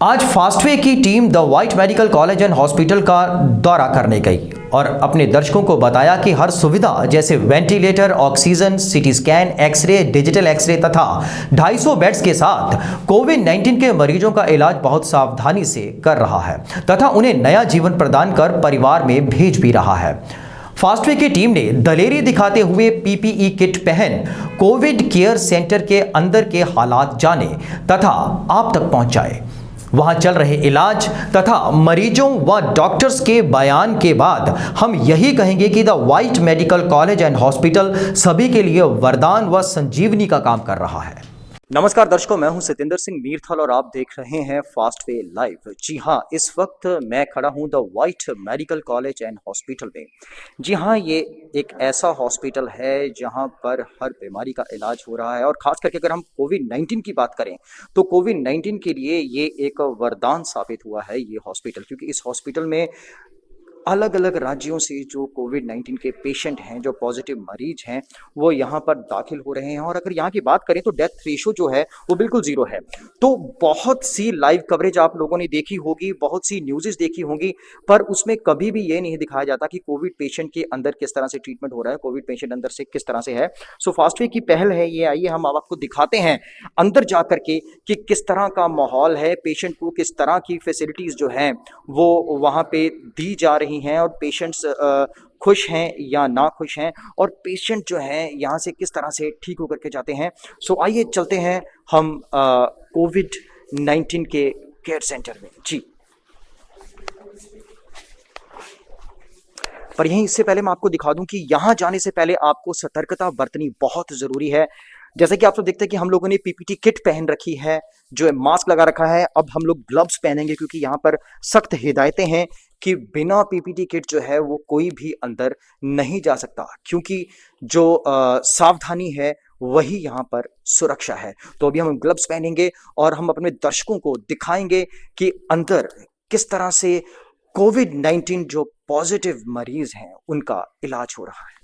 आज फास्टवे की team the white medical College and hospital का दौरा करने गई और अपने दर्शकों को बताया कि हर सुविधा जैसे ventilator, oxygen, CT scan, x-ray, digital x-ray तथा 250 बेड्स के साथ कोविड-19 के मरीजों का इलाज बहुत सावधानी से कर रहा है तथा उन्हें नया जीवन प्रदान कर परिवार में भेज भी रहा है। फास्टवे की टीम ने दलेरी दिखाते हुए पीपीई किट पहन कोविड केयर सेंटर के अंदर के हालात जाने तथा आप तक पहुंचाए। वहां चल रहे इलाज तथा मरीजों व डॉक्टर्स के बयान के बाद हम यही कहेंगे कि the white medical College and hospital सभी के लिए वरदान व संजीवनी का काम कर रहा है। नमस्कार दर्शकों, मैं हूं सतेंद्र सिंह मीरथल और आप देख रहे हैं फास्टवे लाइव। जी हां, इस वक्त मैं खड़ा हूं the white medical College and hospital में। जी हां, ये एक ऐसा हॉस्पिटल है जहां पर हर बीमारी का इलाज हो रहा है और खास करके अगर हम कोविड-19 की बात करें तो कोविड-19 के लिए ये एक वरदान साबित हुआ है ये हॉस्पिटल, क्योंकि इस हॉस्पिटल में अलग अलग राज्यों से जो कोविड-19 के पेशेंट हैं, जो पॉजिटिव मरीज हैं, वो यहाँ पर दाखिल हो रहे हैं। और अगर यहाँ की बात करें तो डेथ रेशो जो है वो बिल्कुल जीरो है। तो बहुत सी लाइव कवरेज आप लोगों ने देखी होगी, बहुत सी न्यूज़ेस देखी होंगी, पर उसमें कभी भी ये नहीं दिखाया जाता कि कोविड पेशेंट के अंदर किस तरह से ट्रीटमेंट हो रहा है, कोविड पेशेंट अंदर से किस तरह से है। सो फास्टवे की पहल है ये, आइए हम आपको दिखाते हैं अंदर जा करके कि किस तरह का माहौल है, पेशेंट को किस तरह की फैसिलिटीज़ जो हैं वो वहाँ पे दी जा रही हैं और पेशेंट्स खुश हैं या ना खुश हैं और पेशेंट जो हैं यहाँ से किस तरह से ठीक होकर के जाते हैं। सो आइए चलते हैं हम कोविड-19 के केयर सेंटर में। जी, पर यहीं इससे पहले मैं आपको दिखा दूं कि यहाँ जाने से पहले आपको सतर्कता बरतनी बहुत ज़रूरी है। जैसे कि आप लोग देखते हैं कि हम लोगों ने पीपीटी किट पहन रखी है, जो है मास्क लगा रखा है। अब हम लोग ग्लव्स पहनेंगे क्योंकि यहाँ पर सख्त हिदायतें हैं कि बिना पीपीटी किट जो है वो कोई भी अंदर नहीं जा सकता, क्योंकि जो सावधानी है वही यहाँ पर सुरक्षा है। तो अभी हम ग्लव्स पहनेंगे और हम अपने दर्शकों को दिखाएंगे कि अंदर किस तरह से कोविड-19 जो पॉजिटिव मरीज हैं उनका इलाज हो रहा है।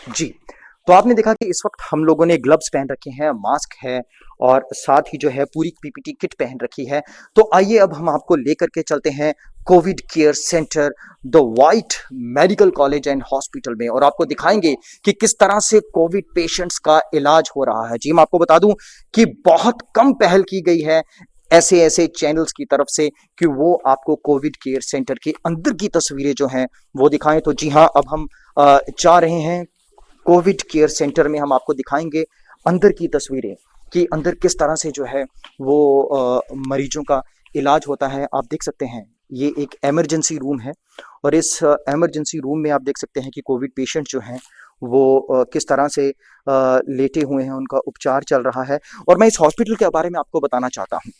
जी, तो आपने देखा कि इस वक्त हम लोगों ने ग्लव्स पहन रखे हैं, मास्क है और साथ ही जो है पूरी पीपीटी किट पहन रखी है। तो आइए अब हम आपको लेकर के चलते हैं Covid care centre the white medical College and hospital में और आपको दिखाएंगे कि किस तरह से कोविड पेशेंट्स का इलाज हो रहा है। जी, मैं आपको बता दूं कि बहुत कम पहल की गई है ऐसे ऐसे चैनल्स की तरफ से कि वो आपको कोविड केयर सेंटर के अंदर की तस्वीरें जो हैं वो दिखाएं। तो जी हाँ, अब हम जा रहे हैं कोविड केयर सेंटर में। हम आपको दिखाएंगे अंदर की तस्वीरें कि अंदर किस तरह से जो है वो मरीजों का इलाज होता है। आप देख सकते हैं ये एक इमरजेंसी रूम है और इस इमरजेंसी रूम में आप देख सकते हैं कि कोविड पेशेंट जो हैं वो किस तरह से लेटे हुए हैं, उनका उपचार चल रहा है। और मैं इस हॉस्पिटल के बारे में आपको बताना चाहता हूँ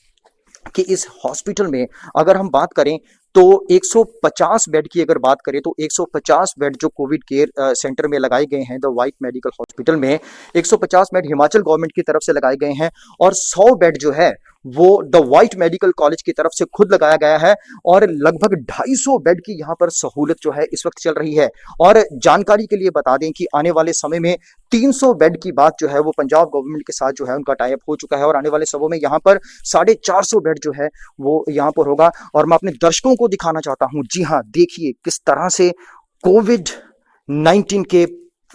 कि इस हॉस्पिटल में अगर हम बात करें तो 150 बेड की अगर बात करें तो 150 बेड जो कोविड केयर सेंटर में लगाए गए हैं द व्हाइट मेडिकल हॉस्पिटल में, 150 बेड हिमाचल गवर्नमेंट की तरफ से लगाए गए हैं और 100 बेड जो है वो द व्हाइट मेडिकल कॉलेज की तरफ से खुद लगाया गया है और लगभग 250 बेड की यहाँ पर सहूलत जो है इस वक्त चल रही है। और जानकारी के लिए बता दें कि आने वाले समय में 300 बेड की बात जो है वो पंजाब गवर्नमेंट के साथ जो है उनका टाई अप हो चुका है और आने वाले समय में यहाँ पर 450 बेड जो है वो यहाँ पर होगा। और मैं अपने दर्शकों को दिखाना चाहता हूँ, जी हाँ, देखिए किस तरह से कोविड-19 के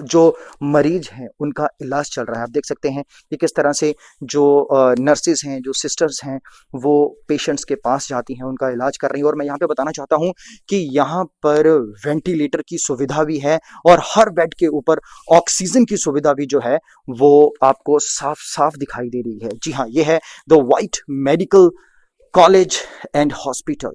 जो मरीज हैं उनका इलाज चल रहा है। आप देख सकते हैं कि किस तरह से जो नर्सेज हैं, जो सिस्टर्स हैं, वो पेशेंट्स के पास जाती हैं, उनका इलाज कर रही हैं। और मैं यहाँ पे बताना चाहता हूँ कि यहाँ पर वेंटिलेटर की सुविधा भी है और हर बेड के ऊपर ऑक्सीजन की सुविधा भी जो है वो आपको साफ साफ दिखाई दे रही है। जी हाँ, ये है the White Medical College and Hospital.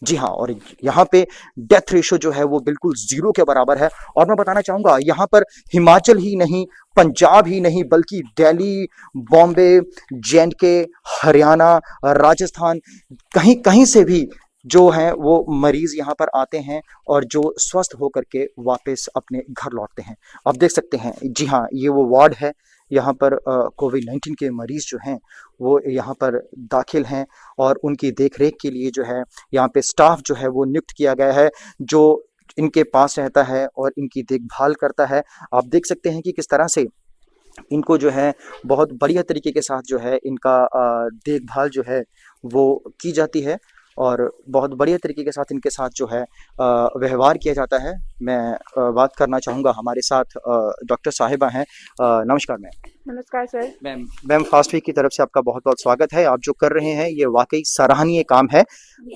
जी हाँ, और यहाँ पे डेथ रेशो जो है वो बिल्कुल 0 के बराबर है। और मैं बताना चाहूंगा यहाँ पर हिमाचल ही नहीं, पंजाब ही नहीं, बल्कि दिल्ली, बॉम्बे, जे-एंड-के, हरियाणा, राजस्थान, कहीं कहीं से भी जो हैं वो मरीज यहाँ पर आते हैं और जो स्वस्थ होकर के वापस अपने घर लौटते हैं। आप देख सकते हैं, जी हाँ, ये वो वार्ड है। यहाँ पर कोविड-19 के मरीज जो हैं वो यहाँ पर दाखिल हैं और उनकी देखरेख के लिए जो है यहाँ पे स्टाफ जो है वो नियुक्त किया गया है, जो इनके पास रहता है और इनकी देखभाल करता है। आप देख सकते हैं कि किस तरह से इनको जो है बहुत बढ़िया तरीके के साथ जो है इनका देखभाल जो है वो की जाती है और बहुत बढ़िया तरीके के साथ इनके साथ जो है व्यवहार किया जाता है। मैं बात करना चाहूँगा, हमारे साथ डॉक्टर साहिबा हैं। नमस्कार मैम। नमस्कार सर। मैम फास्ट वीक की तरफ से आपका बहुत बहुत स्वागत है। आप जो कर रहे हैं ये वाकई सराहनीय काम है।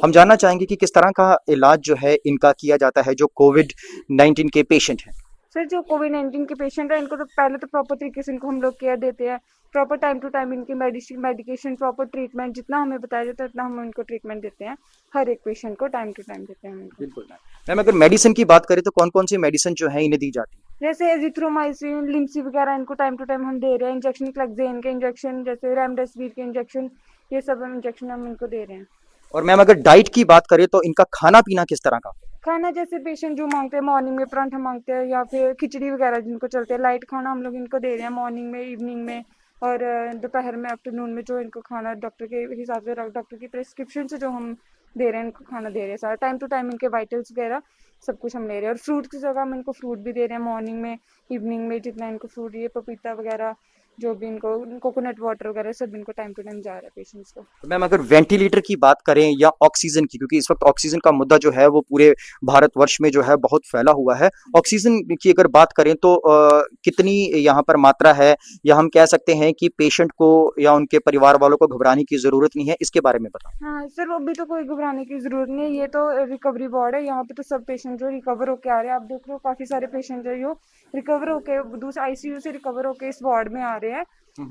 हम जानना चाहेंगे कि किस तरह का इलाज जो है इनका किया जाता है जो कोविड-19 के पेशेंट हैं। सर, जो कोविड-19 के पेशेंट है इनको तो पहले तो प्रॉपर तरीके से इनको हम लोग केयर देते हैं, प्रॉपर टाइम टू टाइम इनकी मेडिकेशन, प्रॉपर ट्रीटमेंट, जितना हमें बताया जाता है उतना हम उनको ट्रीटमेंट देते हैं। हर एक पेशेंट को टाइम टू टाइम देते हैं हम इनको। बिल्कुल मैम, अगर मेडिसिन की बात करें तो कौन कौन सी मेडिसिन जो है इन्हें दी जाती है? जैसे एजिथ्रोमाइसिन, लिम्सी वगैरह इनको टाइम टू टाइम हम दे रहे हैं। इंजेक्शन, क्लेक्सेन के इंजेक्शन, जैसे रेमडेसिविर के इंजेक्शन, ये सब इंजेक्शन हम इनको दे रहे हैं। और मैम अगर डाइट की बात करें तो इनका खाना पीना किस तरह का? खाना जैसे पेशेंट जो मांगते हैं, मॉर्निंग में परांठा मांगते हैं या फिर खिचड़ी वगैरह जिनको चलते हैं, लाइट खाना हम लोग इनको दे रहे हैं मॉर्निंग में, इवनिंग में और दोपहर में, आफ्टरनून में, जो इनको खाना डॉक्टर के हिसाब से, डॉक्टर की प्रिस्क्रिप्शन से जो हम दे रहे हैं इनको खाना दे रहे हैं सारा टाइम टू टाइम। इनके वाइटल्स वगैरह सब कुछ हम ले रहे हैं और फ्रूट की जगह हम इनको फ्रूट भी दे रहे हैं मॉर्निंग में, इवनिंग में, जितना इनको फ्रूट, ये पपीता वगैरह, जो भी इनको कोकोनट वाटर वगैरह सब इनको टाइम टू टाइम जा रहा है पेशेंट्स को। मैम अगर वेंटिलेटर की बात करें या ऑक्सीजन की, क्योंकि इस वक्त ऑक्सीजन का मुद्दा जो है वो पूरे भारतवर्ष में जो है बहुत फैला हुआ है, ऑक्सीजन की अगर बात करें तो कितनी यहाँ पर मात्रा है, या हम कह सकते हैं कि पेशेंट को या उनके परिवार वालों को घबराने की जरूरत नहीं है, इसके बारे में बताएं। हाँ सर, वो अभी तो कोई घबराने की जरूरत नहीं है। ये तो रिकवरी वार्ड है, यहाँ पे तो सब पेशेंट जो रिकवर होके आ रहे हैं। आप देख लो काफी सारे पेशेंट जो रिकवर होके दूसरे आईसीयू से रिकवर होके इस वार्ड में आ रहे हैं।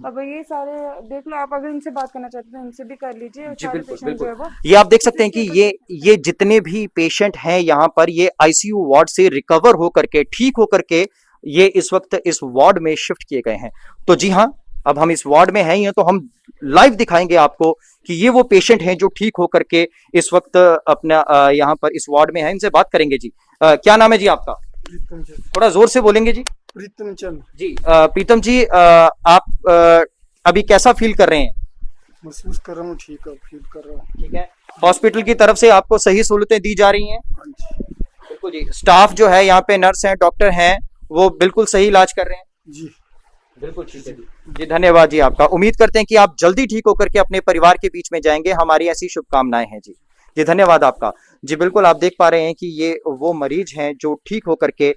अब ये सारे देख लो, आप अगर इनसे बात करना चाहते हैं तो इनसे भी कर लीजिए। जी सारे बिल्कुल पेशेंट जो है वो, ये आप देख सकते हैं कि ये जितने भी पेशेंट हैं यहाँ पर, ये आईसीयू वार्ड से रिकवर होकर के, ठीक होकर के ये इस वक्त इस वार्ड में शिफ्ट किए गए हैं। तो जी हाँ, अब हम इस वार्ड में हैं ही हैं, तो हम लाइव दिखाएंगे आपको कि ये वो पेशेंट हैं जो ठीक होकर के इस वक्त अपना यहाँ पर इस वार्ड में हैं। इनसे बात करेंगे। जी क्या नाम है जी आपका? थोड़ा जोर से बोलेंगे जी। प्रीतम चंद। जी प्रीतम जी, आप अभी कैसा फील कर रहे हैं? महसूस कर रहा हूँ, ठीक है, फील कर रहा हूँ। ठीक है, हॉस्पिटल की तरफ से आपको सही सहूलतें दी जा रही हैं? हाँ जी। बिल्कुल जी। स्टाफ जो है यहाँ पे, नर्स हैं, डॉक्टर हैं, वो बिल्कुल सही इलाज कर रहे हैं? जी बिल्कुल ठीक है जी। धन्यवाद जी आपका। उम्मीद करते हैं कि आप जल्दी ठीक होकर के अपने परिवार के बीच में जाएंगे, हमारी ऐसी शुभकामनाएं हैं जी। जी धन्यवाद आपका। जी बिल्कुल, आप देख पा रहे हैं कि ये वो मरीज हैं जो ठीक होकर के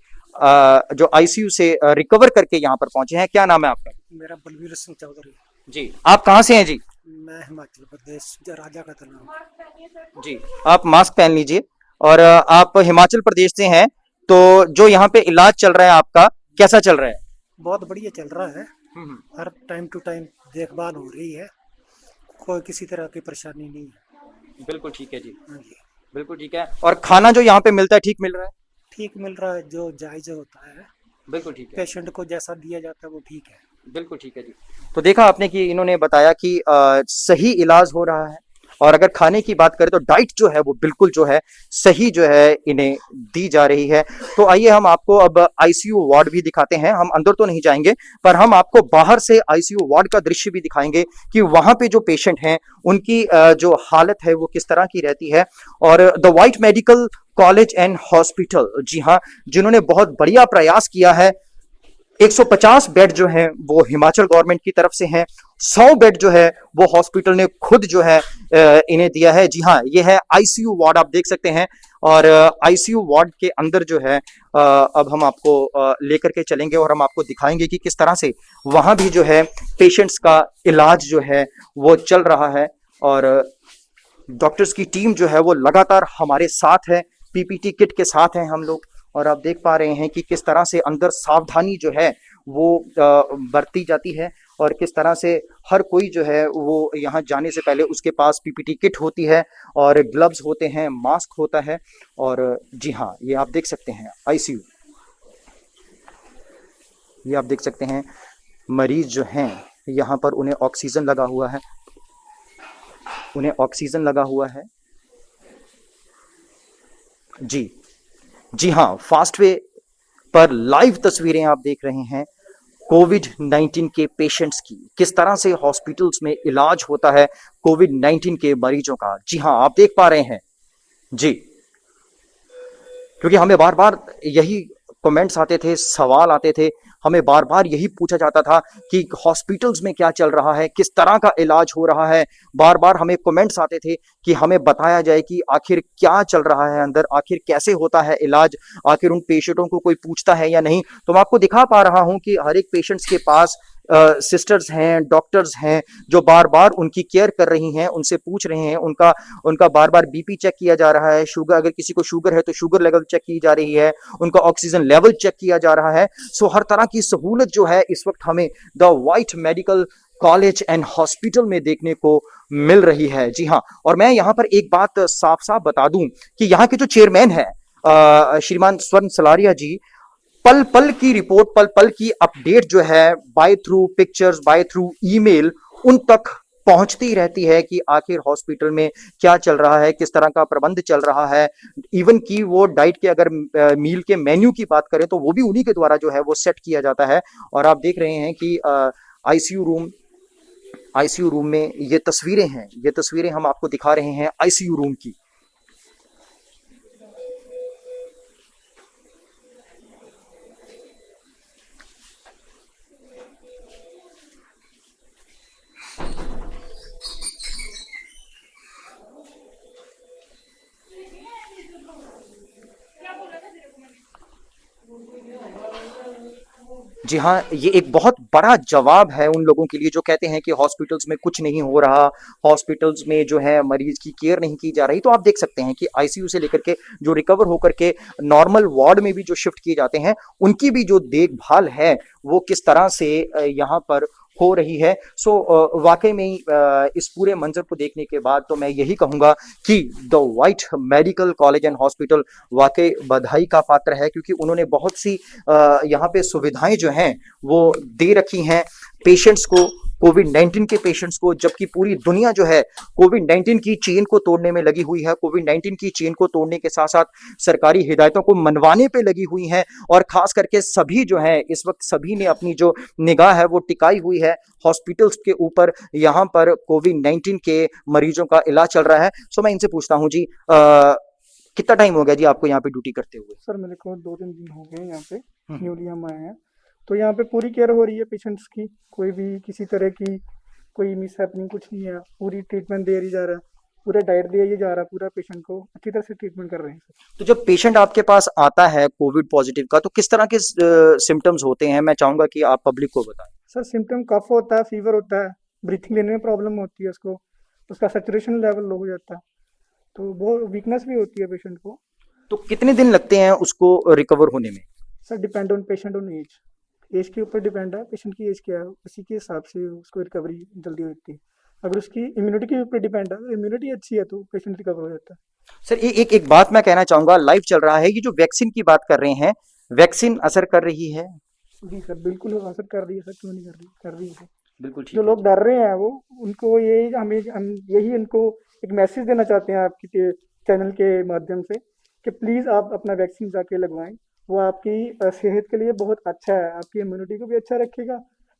जो आईसीयू से रिकवर करके यहाँ पर पहुंचे हैं। क्या नाम है आपका? मेरा बलवीर सिंह चौधरी। जी, आप कहाँ से हैं जी? मैं हिमाचल प्रदेश राजा का तलाव। जी, आप मास्क पहन लीजिए। और आप हिमाचल प्रदेश से हैं, तो जो यहाँ पे इलाज चल रहा है आपका, कैसा चल रहा है? बहुत बढ़िया चल रहा है। हर टाइम टू टाइम देखभाल हो रही है, कोई किसी तरह की परेशानी नहीं है। बिल्कुल ठीक है जी। हाँ जी, बिल्कुल ठीक है। और खाना जो यहाँ पे मिलता है ठीक मिल रहा है? ठीक मिल रहा है, जो जायज होता है। बिल्कुल ठीक है। पेशेंट को जैसा दिया जाता है वो ठीक है। बिल्कुल ठीक है जी। तो देखा आपने कि इन्होंने बताया कि सही इलाज हो रहा है। और अगर खाने की बात करें तो डाइट जो है वो बिल्कुल जो है सही जो है इन्हें दी जा रही है। तो आइए हम आपको अब आईसीयू वार्ड भी दिखाते हैं। हम अंदर तो नहीं जाएंगे, पर हम आपको बाहर से आईसीयू वार्ड का दृश्य भी दिखाएंगे कि वहां पे जो पेशेंट हैं उनकी जो हालत है वो किस तरह की रहती है। और the White Medical College and Hospital, जी हाँ, जिन्होंने बहुत बढ़िया प्रयास किया है। 150 बेड जो हैं वो हिमाचल गवर्नमेंट की तरफ से हैं 100 बेड जो है वो हॉस्पिटल ने खुद जो है इन्हें दिया है। जी हाँ, ये है आईसीयू वार्ड, आप देख सकते हैं। और आईसीयू वार्ड के अंदर जो है अब हम आपको लेकर के चलेंगे और हम आपको दिखाएंगे कि किस तरह से वहां भी जो है पेशेंट्स का इलाज जो है वो चल रहा है। और डॉक्टर्स की टीम जो है वो लगातार हमारे साथ है, पीपीटी किट के साथ हैं हम लोग। और आप देख पा रहे हैं कि किस तरह से अंदर सावधानी जो है वो बरती जाती है और किस तरह से हर कोई जो है वो यहाँ जाने से पहले उसके पास पीपीटी किट होती है और ग्लव्स होते हैं, मास्क होता है। और जी हाँ, ये आप देख सकते हैं आईसीयू, ये आप देख सकते हैं मरीज जो हैं यहाँ पर उन्हें ऑक्सीजन लगा हुआ है, उन्हें ऑक्सीजन लगा हुआ है। जी हाँ, फास्टवे पर लाइव तस्वीरें आप देख रहे हैं कोविड-19 के पेशेंट्स की, किस तरह से हॉस्पिटल्स में इलाज होता है कोविड-19 के मरीजों का। जी हाँ, आप देख पा रहे हैं जी, क्योंकि हमें बार बार यही कमेंट्स आते थे, सवाल आते थे, हमें बार बार यही पूछा जाता था कि हॉस्पिटल्स में क्या चल रहा है, किस तरह का इलाज हो रहा है। बार बार हमें कमेंट्स आते थे कि हमें बताया जाए कि आखिर क्या चल रहा है अंदर, आखिर कैसे होता है इलाज, आखिर उन पेशेंटों को कोई पूछता है या नहीं। तो मैं आपको दिखा पा रहा हूं कि हर एक पेशेंट्स के पास सिस्टर्स हैं, डॉक्टर्स हैं जो बार बार उनकी केयर कर रही हैं, उनसे पूछ रहे हैं, उनका बार बार बीपी चेक किया जा रहा है, शुगर, अगर किसी को शुगर है तो शुगर लेवल चेक की जा रही है, उनका ऑक्सीजन लेवल चेक किया जा रहा है। सो हर तरह की सहूलत जो है इस वक्त हमें the White Medical College and hospital में देखने को मिल रही है। जी हाँ, और मैं यहाँ पर एक बात साफ साफ बता दूं कि यहाँ के जो चेयरमैन है श्रीमान स्वर्ण सलारिया जी, पल पल की रिपोर्ट, पल पल की अपडेट जो है by through pictures, by through email उन तक पहुंचती रहती है कि आखिर हॉस्पिटल में क्या चल रहा है, किस तरह का प्रबंध चल रहा है। इवन की वो डाइट के अगर मील के मेन्यू की बात करें तो वो भी उन्हीं के द्वारा जो है वो सेट किया जाता है। और आप देख रहे हैं कि आईसीयू रूम में ये तस्वीरें हैं, ये तस्वीरें हम आपको दिखा रहे हैं आईसीयू रूम की। जी हाँ, ये एक बहुत बड़ा जवाब है उन लोगों के लिए जो कहते हैं कि हॉस्पिटल्स में कुछ नहीं हो रहा, हॉस्पिटल्स में जो है मरीज की केयर नहीं की जा रही। तो आप देख सकते हैं कि आईसीयू से लेकर के जो रिकवर होकर के नॉर्मल वार्ड में भी जो शिफ्ट किए जाते हैं, उनकी भी जो देखभाल है वो किस तरह से यहाँ पर हो रही है। सो वाकई में इस पूरे मंजर को देखने के बाद तो मैं यही कहूंगा कि the White Medical College and hospital वाकई बधाई का पात्र है, क्योंकि उन्होंने बहुत सी यहाँ पे सुविधाएं जो हैं वो दे रखी हैं पेशेंट्स को, कोविड-19 के पेशेंट्स को, जबकि पूरी दुनिया जो है कोविड-19 की चेन को तोड़ने में लगी हुई है। कोविड-19 की चेन को तोड़ने के साथ साथ सरकारी हिदायतों को मनवाने पे लगी हुई है। और खास करके सभी जो है इस वक्त सभी ने अपनी जो निगाह है वो टिकाई हुई है हॉस्पिटल्स के ऊपर। यहाँ पर कोविड-19 के मरीजों का इलाज चल रहा है। सो मैं इनसे पूछता हूँ जी, कितना टाइम हो गया जी आपको यहाँ पे ड्यूटी करते हुए? सर मेरे को 2-3 दिन हो गए यहाँ पे, न्यूली हम आए हैं। तो यहाँ पे पूरी केयर हो रही है पेशेंट्स की, कोई भी किसी तरह की कोई मिस हैपनिंग कुछ नहीं है, पूरी ट्रीटमेंट दे जा रहा है, पूरा डाइट दिया जा रहा है, पूरा पेशेंट को अच्छी तरह से ट्रीटमेंट कर रहे हैं सर। तो जब पेशेंट आपके पास आता है कोविड पॉजिटिव का, तो किस तरह के सिम्टम्स होते हैं? मैं चाहूंगा कि आप पब्लिक को बताएं। सर सिम्टम कफ होता है, फीवर होता है, ब्रीथिंग लेने में प्रॉब्लम होती है उसको, उसका सैचुरेशन लेवल लो हो जाता है, तो बहुत वीकनेस भी होती है पेशेंट को। तो कितने दिन लगते हैं उसको रिकवर होने में? Sir depend on patient on age के ऊपर डिपेंड है, पेशेंट की एज क्या है उसी के हिसाब से उसको रिकवरी जल्दी होती है। अगर उसकी इम्यूनिटी के ऊपर डिपेंड है, इम्यूनिटी अच्छी है तो पेशेंट रिकवर हो जाता है। सर एक बात मैं कहना चाहूंगा, लाइव चल रहा है, ये जो वैक्सीन की बात कर रहे हैं, वैक्सीन असर कर रही है? जी सर बिल्कुल असर कर रही है सर, क्यों नहीं कर रही है। बिल्कुल ठीक जो लोग डर रहे हैं वो उनको यही हम यही उनको एक मैसेज देना चाहते हैं आपकी चैनल के माध्यम से कि प्लीज़ आप अपना वैक्सीन जाके लगवाएं, वो आपकी सेहत के लिए बहुत अच्छा है, आपकी इम्यूनिटी को भी अच्छा रखेगा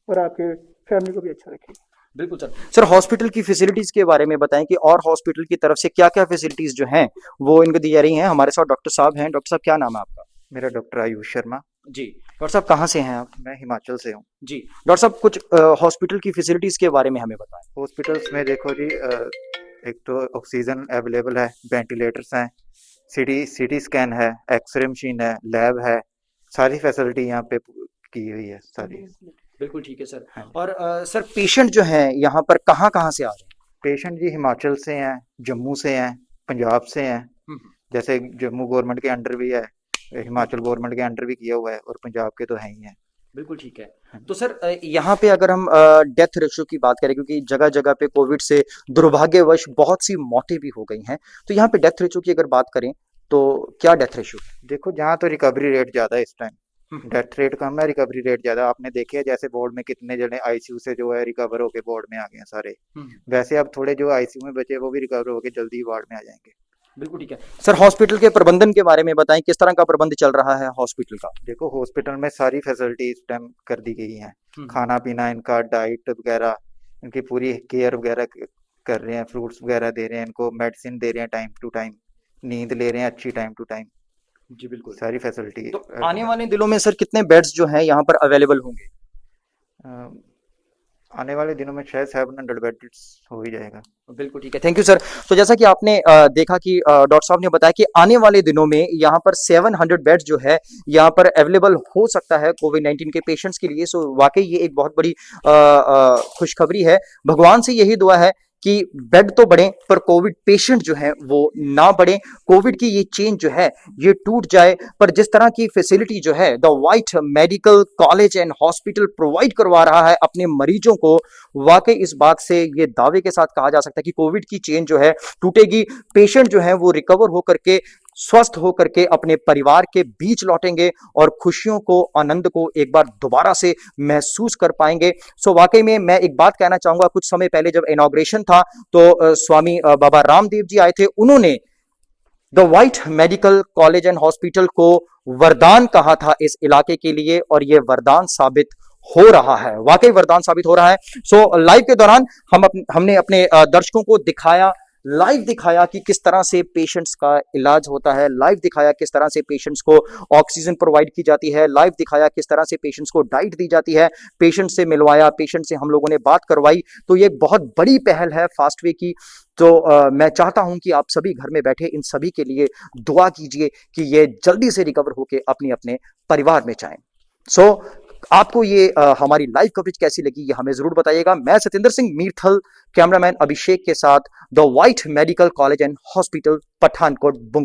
और आपके फैमिली को भी अच्छा रखेगा। बिल्कुल सर हॉस्पिटल की फैसिलिटीज के बारे में बताएं कि और हॉस्पिटल की तरफ से क्या क्या फैसिलिटीज जो हैं वो इनको दी जा रही हैं। हमारे साथ डॉक्टर साहब हैं। डॉक्टर साहब क्या नाम है आपका? मेरा डॉक्टर आयुष शर्मा। जी डॉक्टर साहब कहाँ से हैं आप? मैं हिमाचल से हूँ। जी डॉक्टर साहब कुछ हॉस्पिटल की फैसिलिटीज के बारे में हमें बताएं। हॉस्पिटल्स में देखो जी, एक तो ऑक्सीजन अवेलेबल है, वेंटिलेटर्स हैं, सीटी स्कैन है, एक्सरे मशीन है, लैब है, सारी फैसिलिटी यहाँ पे की हुई है सारी। बिल्कुल ठीक है सर। हाँ। और सर पेशेंट जो हैं यहाँ पर कहाँ कहाँ से आ रहे हैं? पेशेंट जी हिमाचल से हैं, जम्मू से हैं, पंजाब से हैं। जैसे जम्मू गवर्नमेंट के अंडर भी है, हिमाचल गवर्नमेंट के अंडर भी किया हुआ है, और पंजाब के तो है ही हैं। बिल्कुल ठीक है। हाँ। तो सर यहाँ पे अगर हम डेथ रेशो की बात करें, क्योंकि जगह जगह पे कोविड से दुर्भाग्यवश बहुत सी मौतें भी हो गई हैं, तो यहाँ पे डेथ रेशो की अगर बात करें तो क्या डेथ रेशो? देखो जहाँ तो रिकवरी रेट ज़्यादा है इस टाइम, डेथ रेट कम है, रिकवरी रेट ज़्यादा। आपने देखे है जैसे बोर्ड में कितने जने आईसीयू से जो है रिकवर होके बोर्ड में आ गए हैं सारे। वैसे अब थोड़े जो आईसीयू में बचे वो भी रिकवर होके जल्दी वार्ड में आ जाएंगे। बिल्कुल ठीक है। सर हॉस्पिटल के प्रबंधन के बारे में बताएं, किस तरह का प्रबंध चल रहा है हॉस्पिटल का? देखो हॉस्पिटल में सारी फैसिलिटी इस टाइम कर दी गई हैं। खाना पीना इनका, डाइट वगैरह, इनकी पूरी केयर वगैरह कर रहे हैं, फ्रूट्स वगैरह दे रहे हैं इनको, मेडिसिन दे रहे हैं टाइम टू टाइम, नींद ले रहे हैं अच्छी टाइम टू टाइम। जी बिल्कुल। सारी फैसिलिटी। तो आने वाले दिनों में सर कितने बेड्स जो हैं यहाँ पर अवेलेबल होंगे? आने वाले दिनों में शायद 700 बेड्स हो ही जाएगा। बिल्कुल ठीक है, थैंक यू सर। तो जैसा कि आपने देखा कि डॉक्टर साहब ने बताया कि आने वाले दिनों में यहाँ पर 700 बेड्स जो है यहाँ पर अवेलेबल हो सकता है कोविड-19 के पेशेंट्स के लिए। सो वाकई ये एक बहुत बड़ी खुशखबरी है। भगवान से यही दुआ है कि बेड तो बढ़े पर कोविड पेशेंट जो है वो ना बढ़े, कोविड की ये चेन जो है ये टूट जाए। पर जिस तरह की फैसिलिटी जो है the White Medical College and hospital provide करवा रहा है अपने मरीजों को, वाकई इस बात से ये दावे के साथ कहा जा सकता है कि कोविड की चेन जो है टूटेगी, पेशेंट जो है वो रिकवर होकर के, स्वस्थ होकर के अपने परिवार के बीच लौटेंगे और खुशियों को, आनंद को एक बार दोबारा से महसूस कर पाएंगे। सो वाकई में मैं एक बात कहना चाहूंगा, कुछ समय पहले जब इनॉग्रेशन था तो स्वामी बाबा रामदेव जी आए थे, उन्होंने the White Medical College and hospital को वरदान कहा था इस इलाके के लिए, और यह वरदान साबित हो रहा है, वाकई वरदान साबित हो रहा है। सो लाइव के दौरान हमने अपने दर्शकों को लाइव दिखाया कि किस तरह से पेशेंट्स का इलाज होता है, लाइव दिखाया किस तरह से पेशेंट्स को ऑक्सीजन प्रोवाइड की जाती है, लाइव दिखाया किस तरह से पेशेंट्स को डाइट दी जाती है, पेशेंट से मिलवाया, पेशेंट से हम लोगों ने बात करवाई। तो ये एक बहुत बड़ी पहल है फास्टवे की। तो मैं चाहता हूं कि आप सभी घर में बैठे इन सभी के लिए दुआ कीजिए कि ये जल्दी से रिकवर होकर अपने परिवार में जाएं। सो आपको ये हमारी लाइव कवरेज कैसी लगी ये हमें जरूर बताइएगा। मैं सतिंदर सिंह मीरथल, कैमरामैन अभिषेक के साथ the White Medical College and Hospital, Pathankot, बुंग।